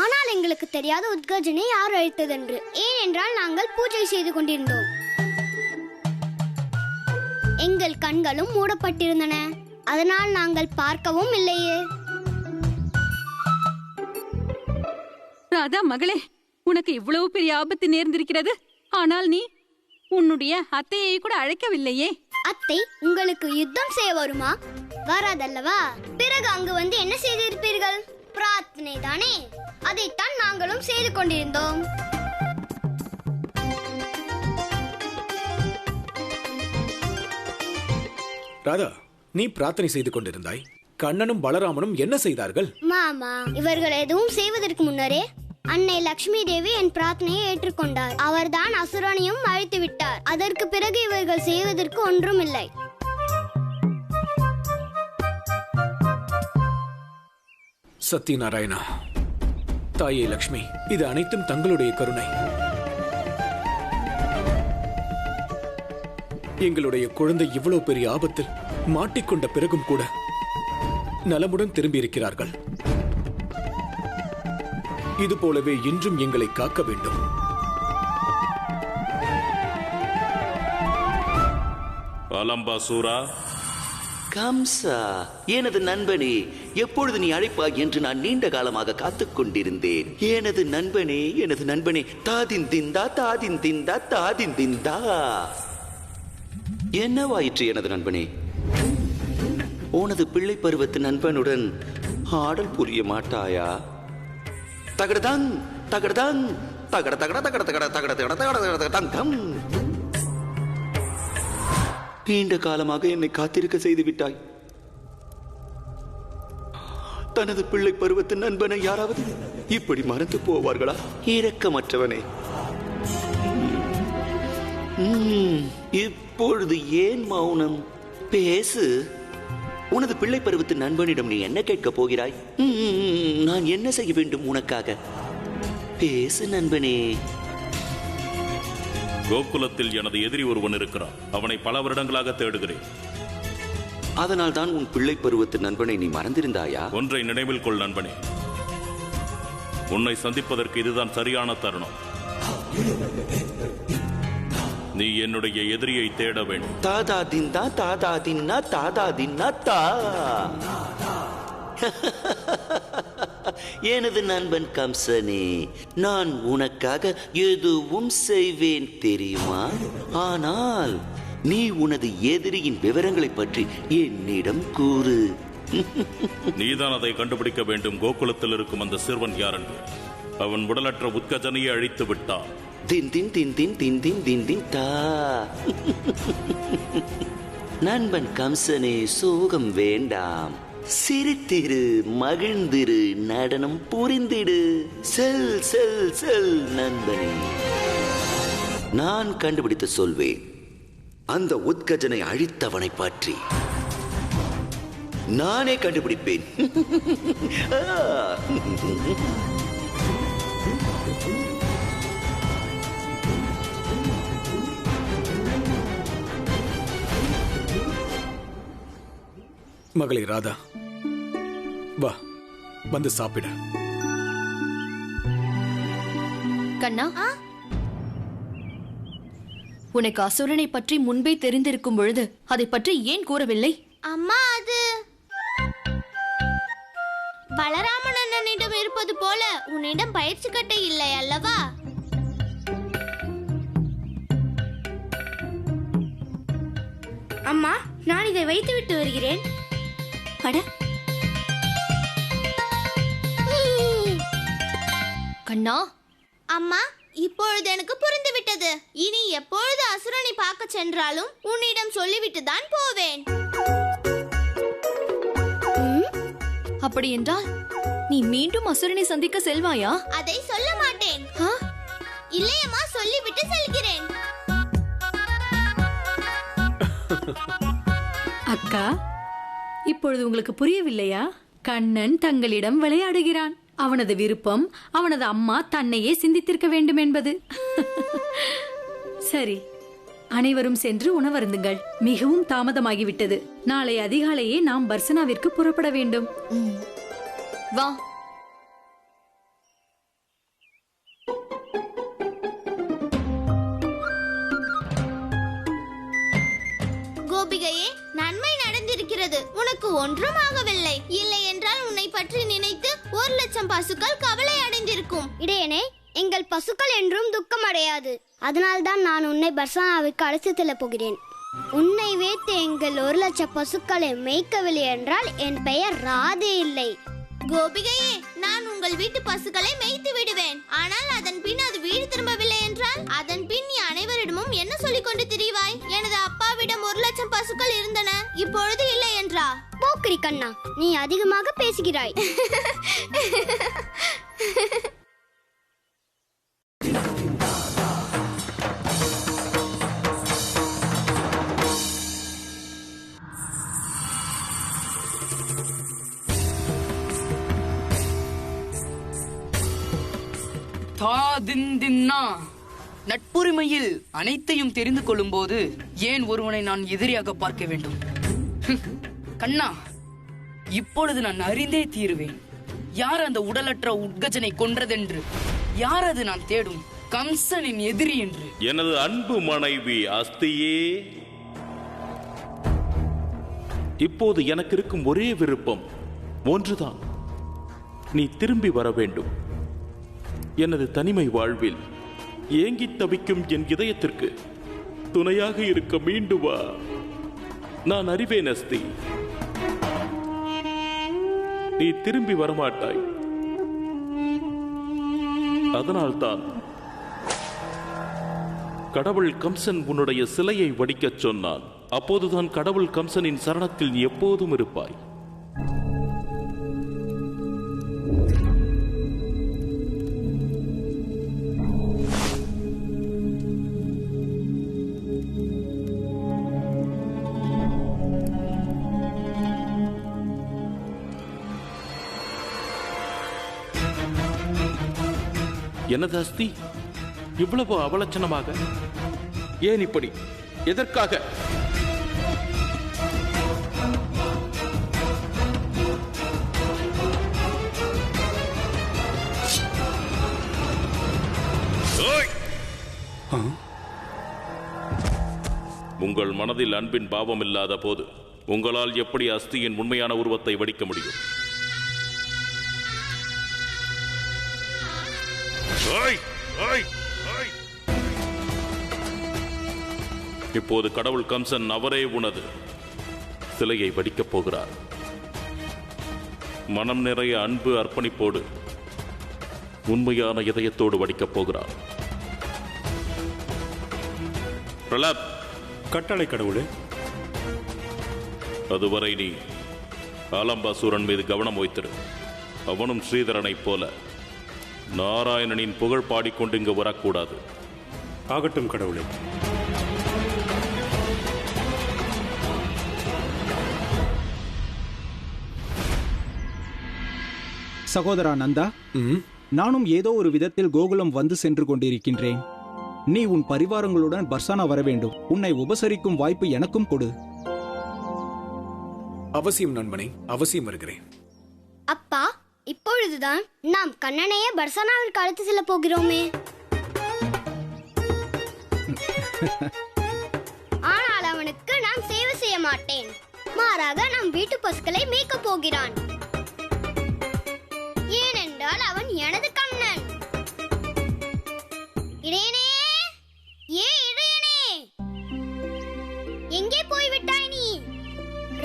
ஆனால் எங்களுக்கு தெரியாத உத்கஜனை யார் அழித்ததென்று. ஏனென்றால் நாங்கள் பூஜை செய்து கொண்டிருந்தோம். எங்கள் கண்களும் மூடப்பட்டிருந்தன. அதனால் நாங்கள் பார்க்கவும் இல்லையே. ராதா மகளே, உனக்கு இவ்வளவு பெரிய ஆபத்து நேர்ந்திருக்கிறது. ஆனால் நீ உன்னுடைய அத்தையை கூட அழைக்கவில்லையே. அத்தை உங்களுக்கு யுத்தம் செய்ய வருமா? வராதல்லவா? பிறகு அங்கு வந்து என்ன செய்திருப்பீர்கள்? பிரார்த்தனை தானே. அதைத்தான் நாங்களும் செய்து கொண்டிருந்தோம். ராதா, நீ பிரார்த்தனை செய்து கொண்டிருந்தாய். கண்ணனும் பலராமனும் என்ன செய்தார்கள்? மாமா, இவர்கள் எதுவும் செய்வதற்கு முன்னரே அன்னை லட்சுமி தேவி என் பிரார்த்தனையை ஏற்றுக்கொண்டார். அவர்தான் அசுரனையும் அழித்து விட்டார். அதற்கு பிறகு இவர்கள் செய்வதற்கு ஒன்றும் இல்லை. சத்யநாராயணா, தாயே லக்ஷ்மி, இது அனைத்தும் தங்களுடைய கருணை. எங்களுடைய குழந்தை இவ்வளவு பெரிய ஆபத்தில் மாட்டிக்கொண்ட பிறகும் கூட நலமுடன் திரும்பியிருக்கிறார்கள். இது போலவே இன்றும் எங்களை காக்க வேண்டும். அலம்பாசூரா, கம்சா, எனது நண்பனே, எப்பொழுது நீ அழைப்பாய் என்று நான் நீண்ட காலமாக காத்துக் கொண்டிருந்தேன். எனது நண்பனே, எனது நண்பனே, தாதின் திந்தா தாதின் திந்தா தாதின் திந்தா. என்னவாயிற்று எனது நண்பனே? உனது பிள்ளை பருவத்து நண்பனுடன் ஆடல் புரிய மாட்டாயா? தகடதங் தகடதங் தகட தகட தகட தகட தகட தகட தகட தங்கம். நீண்ட காலமாக என்னை காத்திருக்க செய்து விட்டாய். தனது பிள்ளை பருவத்து நண்பனை யாராவது இப்படி மறந்து போவார்களா? இரக்கமற்றவனே, இப்பொழுது ஏன் மௌனம்? பேசு. உனது பிள்ளை பருவத்து நண்பனிடம் நீ என்ன கேட்கப் போகிறாய்? நான் என்ன செய்ய வேண்டும் உனக்காக? பேசு நண்பனே. கோகுலத்தில் எனது எதிரி ஒருவன் இருக்கிறான். அவனை பல வருடங்களாக தேடுகிறேன். அதனால் தான் உன் பிள்ளை பருவத்து நண்பனை நீ மறந்திருந்தாயா? ஒன்றை நினைவில் கொள் நண்பனே, உன்னை சந்திப்பதற்கு இதுதான் சரியான தருணம். நீ என்னுடைய எதிரியை தேட வேண்டும். தாதா தின்னா தாதா தின்னா தாதா தின்னா தா. எனது நண்பன் கம்சனே, நான் உனக்காக எதுவும் செய்வேன் தெரியுமா? ஆனால் நீ உனது எதிரியின் விவரங்களை பற்றி என்னிடம் கூறு. நீதான் அதை கண்டுபிடிக்க வேண்டும். கோகுலத்தில் இருக்கும் அந்த சிறுவன் யார் என்று. அவன் உடலற்ற உத்கஜனையை அழித்து விட்டான். தின் தின் தின் தின் தின் தின் தின் தின் தா. நண்பன் கம்சனே, சோகம் வேண்டாம். சிரித்திரு, மகிழ்ந்திரு, நடனம் புரிந்திடு. செல் செல் செல் நண்பனே. நான் கண்டுபிடித்து சொல்வேன் அந்த உத்கஜனை அழித்தவனை பற்றி. நானே கண்டுபிடிப்பேன். மகளே ராதா, வா, வந்து சாப்பிட. கண்ணா, உனக்கு அசுரனை பற்றி முன்பே தெரிந்திருக்கும் பொழுது அதை பற்றி ஏன் கூறவில்லை? அம்மா, அது பலராமன் அண்ணனிடம் இருப்பது போல உன்னிடம் பயிற்சி கட்டை இல்லை அல்லவா? அம்மா, நான் இதை வைத்து விட்டு வருகிறேன். அட கண்ணா. அம்மா, இப்பொழுது எனக்கு புரிந்து விட்டது. இனி எப்பொழுது அசுரனை பார்க்க சென்றாலும் உன்னிடம் சொல்லிவிட்டு தான் போவேன். அப்படி என்றால் நீ மீண்டும் அசுரனை சந்திக்க செல்வாயா? அதை சொல்ல மாட்டேன். இல்லையம்மா, சொல்லிவிட்டு செல்கிறேன். அக்கா, இப்பொழுது உங்களுக்கு புரியவில்லையா? கண்ணன் தங்களிடம் விளையாடுகிறான். அவனது விருப்பம் அவனது அம்மா தன்னையே சிந்தித்திருக்க வேண்டும் என்பது. சரி, அனைவரும் சென்று உணவருந்துங்கள். மிகவும் தாமதமாகிவிட்டது. நாளை அதிகாலையே நாம் பர்சனாவிற்கு புறப்பட வேண்டும். வா. கோபிகையே, நன்மை நடந்திருக்கிறது. உனக்கு ஒன்றும் ஆகவில்லை. இல்லை என்றால் உன்னை பற்றி நினைத்து 1,00,000 பசுக்கள் கவலை அடைந்திருக்கும். இடையனே, எங்கள் பசுக்கள் என்றும் துக்கம் அடையாது. அதனால்தான் நான் உன்னை பர்சானாவிற்கு அழைத்து செல்லப் போகிறேன். உன்னை வைத்து எங்கள் 1,00,000 பசுக்களை மேய்க்கவில்லை என்றால் என் பெயர் ராதே இல்லை. கோபிகையே, நான் உங்கள் வீட்டு பசுக்களை மேய்த்து விடுவேன். ஆனால் அதன் பின் அது வீடு திரும்பவில்லை என்றால் அதன் பின் நீ அனைவரிடமும் என்ன சொல்லிக் கொண்டு திரிவாய்? எனது அப்பாவிடம் 1,00,000 பசுக்கள் இருந்தன, இப்பொழுது இல்லை என்றா? போக்கிரி கண்ணா, நீ அதிகமாக பேசுகிறாய். நட்புரிமையில் அனைத்தையும் தெரிந்து கொள்ளும் போது ஏன் ஒருவனை நான் எதிரியாக பார்க்க வேண்டும்? கண்ணா, இப்பொழுது நான் அறிந்தே தீருவேன். யார் அந்த உடலற்ற உட்கஜனை கொன்றதென்று, யார் அது நான் தேடும் கம்சனின் எதிரி என்று. எனது அன்பு மனைவி அஸ்தியே, இப்போது எனக்கு இருக்கும் ஒரே விருப்பம் ஒன்றுதான். நீ திரும்பி வர வேண்டும். எனது தனிமை வாழ்வில் ஏங்கி தவிக்கும் என் இதயத்திற்கு துணையாக இருக்க மீண்டு வா. நான் அறிவேன் அஸ்தி, நீ திரும்பி வரமாட்டாய். அதனால்தான் கடவுள் கம்சன் உன்னுடைய சிலையை வடிக்கச் சொன்னான். அப்போதுதான் கடவுள் கம்சனின் சரணத்தில் நீ எப்போதும் இருப்பாய். என்னது அஸ்தி, இவ்வளவு அவலட்சணமாக? ஏன் இப்படி? எதற்காக? உங்கள் மனதில் அன்பின் பாவம் இல்லாத போது உங்களால் எப்படி அஸ்தியின் உண்மையான உருவத்தை வடிக்க முடியும்? இப்போது கடவுள் கம்சன் அவரே உனது சிலையை வடிக்கப் போகிறார். மனம் நிறைய அன்பு அர்ப்பணிப்போடு உண்மையான இதயத்தோடு வடிக்கப் போகிறார். பிரலாப், கட்டளை கடவுளே. அதுவரை நீ ஆலம்பாசூரன் மீது கவனம் வைத்திரு. அவனும் ஸ்ரீதரனைப் போல நாராயணனின் புகழ் பாடிக்கொண்டு இங்கு வரக்கூடாது. ஆகட்டும் கடவுளே. சகோதரா நந்தா, நானும் ஏதோ ஒரு விதத்தில் கோகுலம் வந்து சென்று கொண்டிருக்கின்றேன். நீ உன் பரிவாரங்களுடன் பர்சானா வர வேண்டும். உன்னை உபசரிக்கும் வாய்ப்பு எனக்கும் கொடு. அவசியம் நண்பனே, அவசியம் வருகிறேன். அப்பா, இப்பொழுதுதான் நாம் கண்ணனையே பர்சானாவிற்கு அழைத்து செல்ல போகிறோமே. ஆனால் அவனுக்கு நான் சேவை செய்ய மாட்டேன். மாறாக நம் வீட்டு பசுக்களை மேய்க்க போகிறான். ஏனென்றால் அவன் எனது கண்ணன். இடையனே, இடையனே, எங்கே போய்விட்டாய் நீ?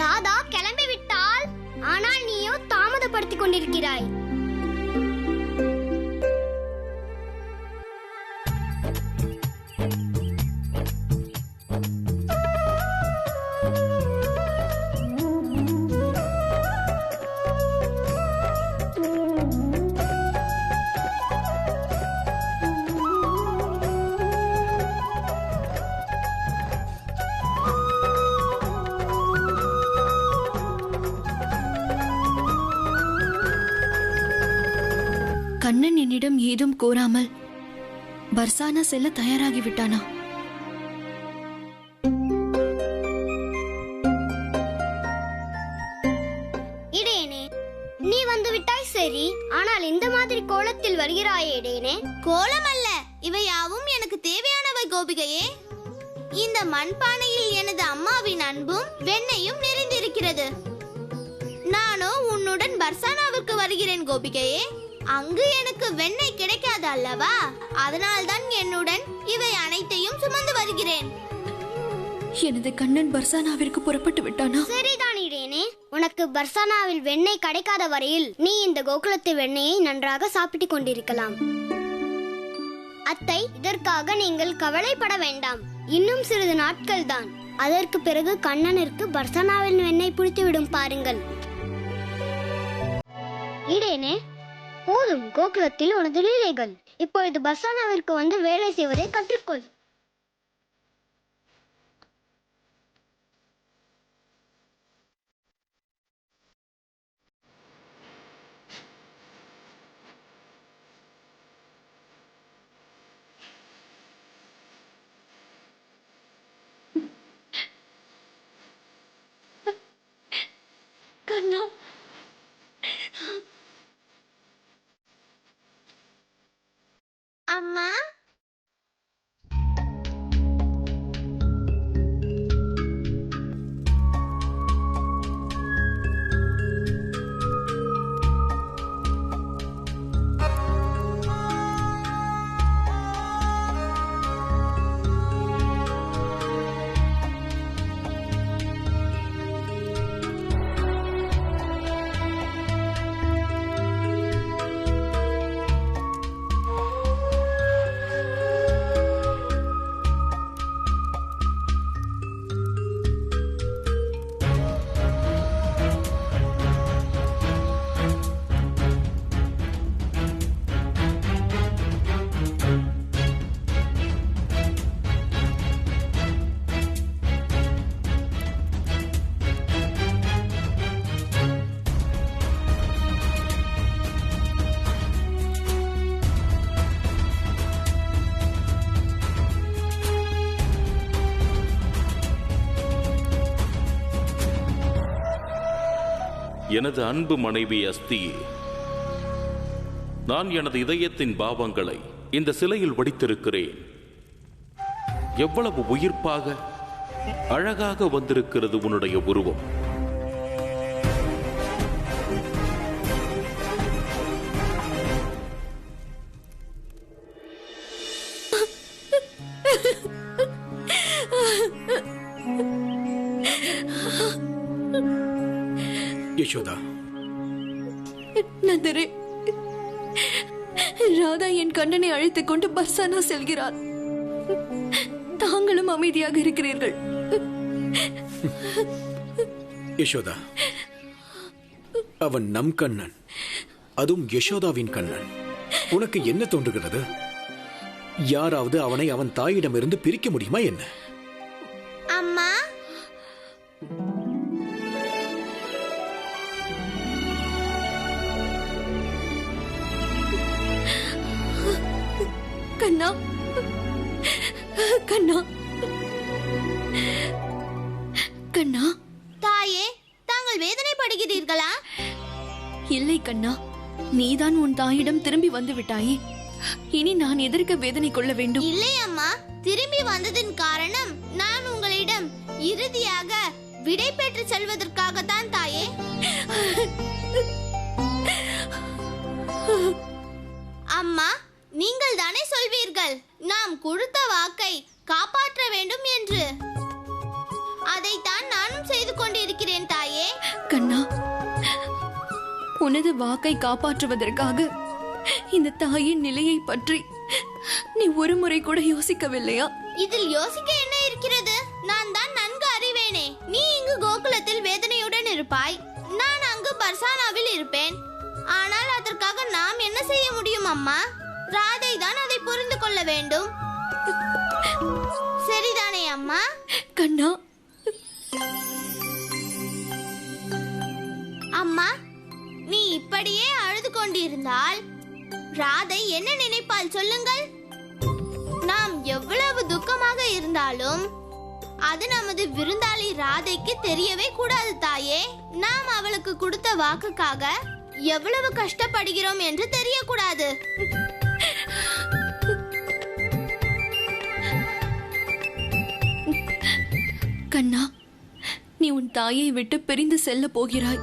ராதா கிளம்பி விட்டாள். ஆனால் நீயோ தாமதப்படுத்திக் கொண்டிருக்கிறாய். கண்ணன் என்னிடம் ஏதும் கூறாமல் பர்சானா செல்ல தயாராகிவிட்டானா? இடையனே, நீ வந்து விட்டாய் சரி. ஆனால் இந்த மாதிரி கோலத்தில் வருகிறாயே இடையனே? கோலம் அல்ல, இவை யாவும் எனக்கு தேவையானவை கோபிகையே. இந்த மண்பானையில் எனது அம்மாவின் அன்பும் வெண்ணையும் நிறைந்திருக்கிறது. நானோ உன்னுடன் பர்சானாவிற்கு வருகிறேன் கோபிகையே. அங்கு எனக்கு வெண்ணெய் கிடைக்காது அல்லவா? அதனால்தான் என்னுடன் இவை அனைத்தையும் சுமந்து வருகிறேன். எனது கண்ணன் பர்சானாவிற்கு புறப்பட்டு விட்டானா? சரிதான் இடேனே. உனக்கு பர்சானாவில் வெண்ணெய் கிடைக்காத வரையில் நீ இந்த கோகுலத்து வெண்ணெயை நன்றாக சாப்பிட்டுக் கொண்டிருக்கலாம். அத்தை, இதற்காக நீங்கள் கவலைப்பட வேண்டாம். இன்னும் சிறிது நாட்கள் தான். அதற்கு பிறகு கண்ணனிற்கு பர்சானாவின் வெண்ணெய் பிடித்துவிடும் பாருங்கள். இடேனே, போதும் கோகுலத்தில் உனது லீலைகள். இப்பொழுது பர்சானாவிற்கு வந்து வேலை செய்வதை கற்றுக்கொள். அம்மா, எனது அன்பு மனைவி அஸ்தியே, நான் எனது இதயத்தின் பாவங்களை இந்த சிலையில் வடித்திருக்கிறேன். எவ்வளவு உயிர்ப்பாக அழகாக வந்திருக்கிறது உன்னுடைய உருவம். யசோதா, நந்தரே, ராதா என் கண்ணனை அழைத்துக் கொண்டு பர்சானா செல்கிறார். தாங்களும் அமைதியாக இருக்கிறீர்கள். யசோதா, அவன் நம் கண்ணன், அதுவும் யசோதாவின் கண்ணன். உனக்கு என்ன தோன்றுகிறது? யாராவது அவனை அவன் தாயிடமிருந்து பிரிக்க முடியுமா என்ன? அம்மா, கண்ணா, கண்ணா, கண்ணா. தாயே, தாங்கள் வேதனைப்படுகிறீர்களா? இல்லை கண்ணா, நீதான் உன் தாயிடம் திரும்பி வந்து விட்டாயே. இனி நான் எதற்கு வேதனை கொள்ள வேண்டும்? இல்லை அம்மா, திரும்பி வந்ததின் காரணம் நான் உங்களிடம் இறுதியாக விடை பெற்று செல்வதற்காகத்தான் தாயே. அம்மா, நீங்கள் தானே சொல்வீர்கள் நாம் கொடுத்த வாக்கை காப்பாற்ற வேண்டும் என்று. அதைத்தான் நானும் செய்து கொண்டிருக்கிறேன் தாயே. கண்ணா, உனது வாக்கை காப்பாற்றுவதற்காக இந்த தாயின் நிலையை பற்றி நீ ஒரு முறை கூட யோசிக்கவில்லையா? இதில் யோசிக்க என்ன இருக்கிறது? நான் தான் நன்கு அறிவேனே. நீ இங்கு கோகுலத்தில் வேதனையுடன் இருப்பாய், நான் அங்கு பர்சானாவில் இருப்பேன். ஆனால் அதற்காக நாம் என்ன செய்ய முடியும் அம்மா? ராதை தான் அதை புரிந்து கொள்ள வேண்டும். சரிதானே அம்மா? கண்ணா, அம்மா, நீ இப்படியே அழுது கொண்டிருந்தால் ராதை என்ன நினைப்பாள் சொல்லுங்கள்? நாம் எவ்வளவு துக்கமாக இருந்தாலும் அது நமது விருந்தாளி ராதைக்கு தெரியவே கூடாது தாயே. நாம் அவளுக்கு கொடுத்த வாக்குக்காக எவ்வளவு கஷ்டப்படுகிறோம் என்று தெரியக்கூடாது. நீ உன் தாயை விட்டு பிரிந்து செல்ல போகிறாய்.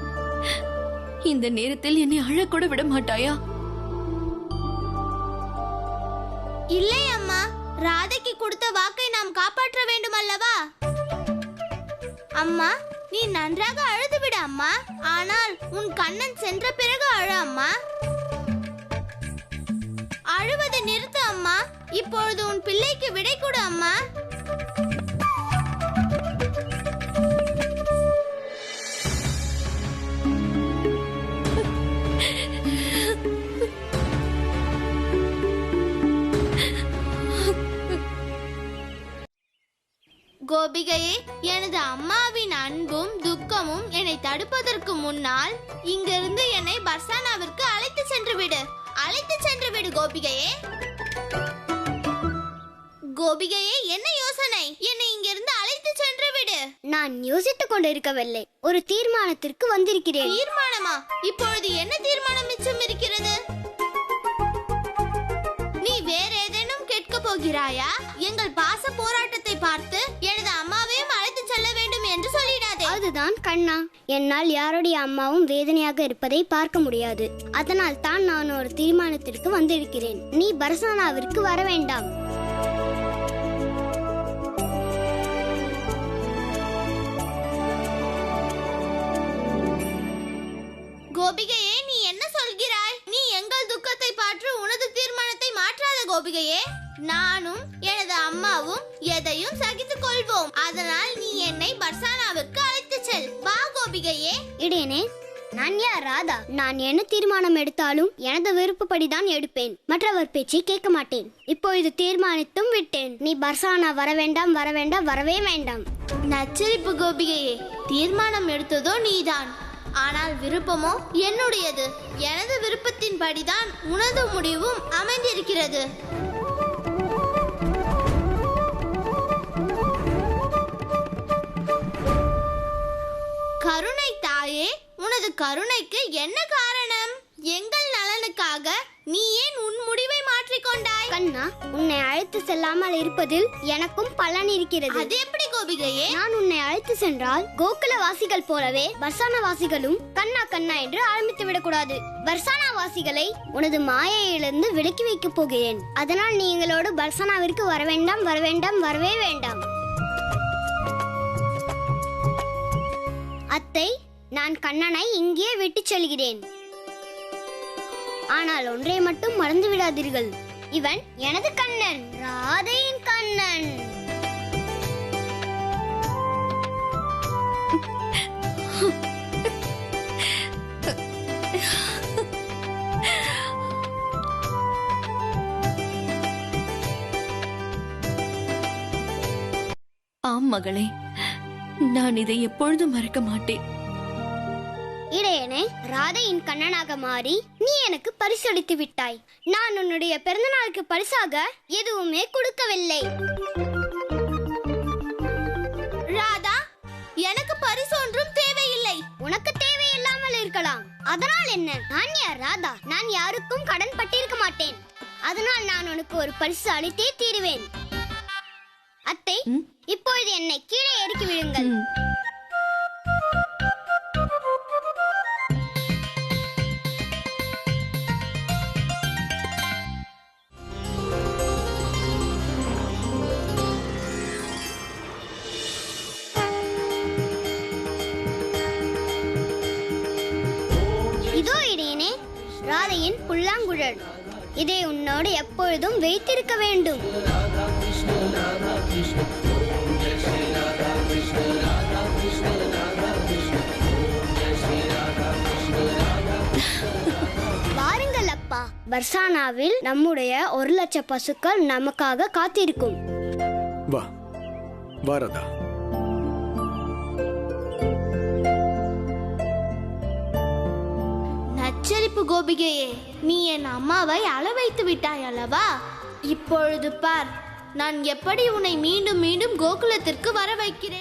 இந்த நேரத்தில் என்னை அழக்கூட விட மாட்டாயா? இல்லை அம்மா, ராதைக்கு கொடுத்த வாக்கை நாம் காப்பாற்ற வேண்டும் அல்லவா? அம்மா, நீ நன்றாக அழுது விடு அம்மா. ஆனால் உன் கண்ணன் சென்ற பிறகு அழு அம்மா. அழுவதை நிறுத்து அம்மா. இப்பொழுது உன் பிள்ளைக்கு விடை கொடு அம்மா. கோபிகையே, எனது அம்மாவின் அன்பும் துக்கமும் என்னை தடுப்பதற்கு முன்னால் இங்கிருந்து என்னை பர்சானாவிற்கு அழைத்து சென்று விடு. அழைத்து சென்று விடு கோபிகையே. கோபிகையே, என்ன யோசனை? என்னை இங்கிருந்து அழைத்து சென்று விடு. நான் யோசித்துக் கொண்டிருக்கவில்லை, ஒரு தீர்மானத்திற்கு வந்திருக்கிறேன். தீர்மானமா? இப்பொழுது என்ன தீர்மானம் மிச்சம் இருக்கிறது? நீ வேற ஏதேனும் கேட்க போகிறாயா? எங்கள் பாச போராட்டத்தை பார்த்து எனது அம்மாவையும் அழைத்து செல்ல வேண்டும் என்று சொல்லிடாதே. அதுதான் கண்ணா, என்னால் யாருடைய அம்மாவும் வேதனையாக இருப்பதை பார்க்க முடியாது. அதனால் தான் நான் ஒரு தீர்மானத்திற்கு வந்திருக்கிறேன். நீ பர்சானாவிற்கு வர வேண்டாம். கோபிகையே, நீ என்ன சொல்கிறாய்? நீ எங்கள் துக்கத்தை பார்த்து உனது தீர்மானத்தை மாற்றாத கோபிகையே. நானும் எனது அம்மாவும் எதையும் சகித்துக் கொள்வோம். அதனால் நீ என்னை பர்சானாவிற்கு அழைத்து செல். வா கோபிகையே. இடையனே, நான் யார்? ராதா. நான் என்ன தீர்மானம் எடுத்தாலும் எனது விருப்பப்படிதான் எடுப்பேன். மற்றவர் பேச்சை கேட்க மாட்டேன். இப்பொழுது தீர்மானித்தும் விட்டேன். நீ பர்சானா வர வேண்டாம், வர வேண்டாம், வரவே வேண்டாம். நச்சரிப்பு கோபிகையே. தீர்மானம் எடுத்ததோ நீதான், ஆனால் விருப்பமோ என்னுடையது. எனது விருப்பத்தின்படிதான் உனது முடிவும் அமைந்திருக்கிறது. கருணை தாயே, உனது கருணைக்கு என்ன காரணம்? எங்கள் நலனுக்காக நீ ஏன் உன் முடிவை மாற்றிக்கொண்டாய்? கண்ணா, உன்னை அழைத்து செல்லாமல் இருப்பதில் எனக்கும் பலன் இருக்கிறது. அது எப்படி கோபிகையே? நான் உன்னை அழைத்து சென்றால் கோகுல வாசிகள் போலவே பர்சானா வாசிகளும் கண்ணா கண்ணா என்று ஆரம்பித்து விடக்கூடாது. பர்சானா வாசிகளை உனது மாயையிலிருந்து விலக்கி வைக்கப் போகிறேன். அதனால் நீ எங்களோடு பர்சானாவிற்கு வர வேண்டாம், வர வேண்டாம், வரவே வேண்டாம். அத்தை, நான் கண்ணனை இங்கே விட்டுச் செல்கிறேன். ஆனால் ஒன்றை மட்டும் மறந்து விடாதீர்கள், இவன் எனது கண்ணன், ராதையின் கண்ணன். ஆம் மகளே, நான் இதை எப்பொழுதும் மறக்க மாட்டேன். இடையனே, ராதையின் கண்ணனாக மாறி நீ எனக்கு பரிசளித்து விட்டாய். நான் உன்னுடைய பிறந்த நாளுக்கு பரிசாக எதுவுமே கொடுக்கவில்லை. ராதா, எனக்கு பரிசு ஒன்றும் தேவையில்லை. உனக்கு தேவையில்லாமல் இருக்கலாம், அதனால் என்ன? நான் யார்? ராதா. நான் யாருக்கும் கடன் பட்டிருக்க மாட்டேன். அதனால் நான் உனக்கு ஒரு பரிசு அளித்தே தீருவேன். அத்தை, இப்பொழுது என்னை கீழே இறக்கி விடுங்கள். இதோ இடையனே, ராதையின் புல்லாங்குழல். இதை உன்னோடு எப்பொழுதும் வைத்திருக்க வேண்டும். வாருங்கள் அப்பா, பர்சானாவில் நம்முடைய 1,00,000 பசுக்கள் நமக்காக காத்திருக்கும். வா வாரதா. நச்சரிப்பு கோபிகையே, நீ என் அம்மாவை அழ வைத்து விட்டாய் அல்லவா? இப்பொழுது பார், நான் எப்படி உன்னை மீண்டும் மீண்டும் கோகுலத்திற்கு வர வைக்கிறேன்.